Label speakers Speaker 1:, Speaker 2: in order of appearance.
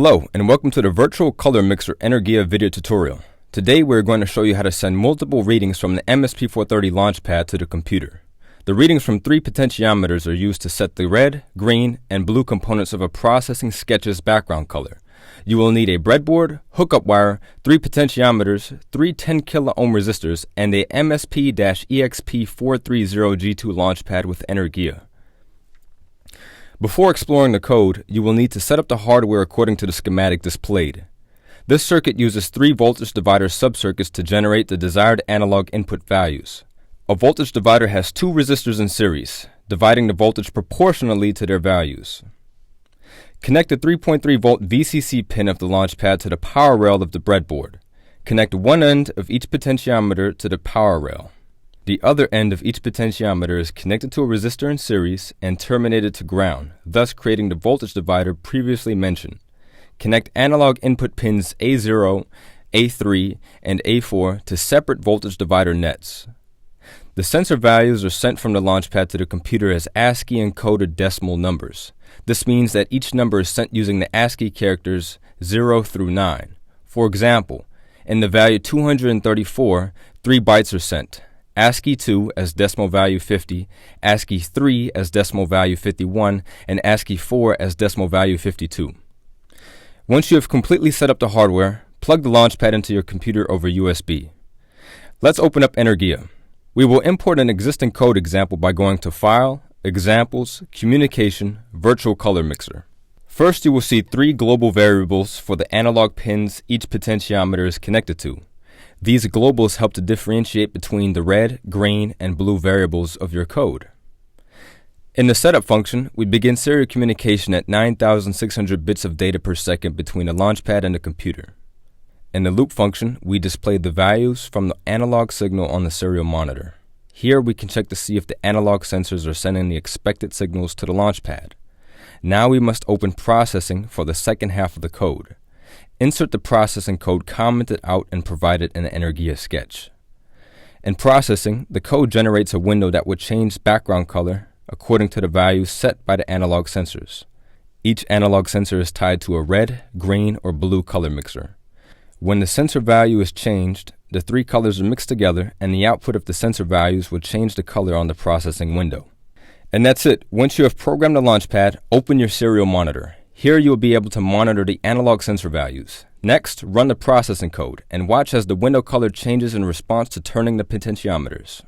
Speaker 1: Hello and welcome to the Virtual Color Mixer Energia video tutorial. Today we're going to show you how to send multiple readings from the MSP430 LaunchPad to the computer. The readings from 3 potentiometers are used to set the red, green, and blue components of a processing sketch's background color. You will need a breadboard, hookup wire, 3 potentiometers, 3 10 kilo ohm resistors, and a MSP-430 G2 LaunchPad with Energia. Before exploring the code, you will need to set up the hardware according to the schematic displayed. This circuit uses 3 voltage divider subcircuits to generate the desired analog input values. A voltage divider has 2 resistors in series, dividing the voltage proportionally to their values. Connect the 3.3 volt VCC pin of the LaunchPad to the power rail of the breadboard. Connect one end of each potentiometer to the power rail. The other end of each potentiometer is connected to a resistor in series and terminated to ground, thus creating the voltage divider previously mentioned. Connect analog input pins A0, A3, and A4 to separate voltage divider nets. The sensor values are sent from the LaunchPad to the computer as ASCII encoded decimal numbers. This means that each number is sent using the ASCII characters 0 through 9. For example, in the value 234, 3 bytes are sent. ASCII 2 as decimal value 50, ASCII 3 as decimal value 51, and ASCII 4 as decimal value 52. Once you have completely set up the hardware, plug the LaunchPad into your computer over USB. Let's open up Energia. We will import an existing code example by going to File, Examples, Communication, Virtual Color Mixer. First, you will see 3 global variables for the analog pins each potentiometer is connected to. These globals help to differentiate between the red, green, and blue variables of your code. In the setup function, we begin serial communication at 9,600 bits of data per second between the LaunchPad and the computer. In the loop function, we display the values from the analog signal on the serial monitor. Here we can check to see if the analog sensors are sending the expected signals to the LaunchPad. Now we must open processing for the second half of the code. Insert the processing code commented out and provided in the Energia sketch. In processing, the code generates a window that would change background color according to the values set by the analog sensors. Each analog sensor is tied to a red, green, or blue color mixer. When the sensor value is changed, the 3 colors are mixed together and the output of the sensor values will change the color on the processing window. And that's it. Once you have programmed the LaunchPad, open your serial monitor. Here you will be able to monitor the analog sensor values. Next, run the processing code and watch as the window color changes in response to turning the potentiometers.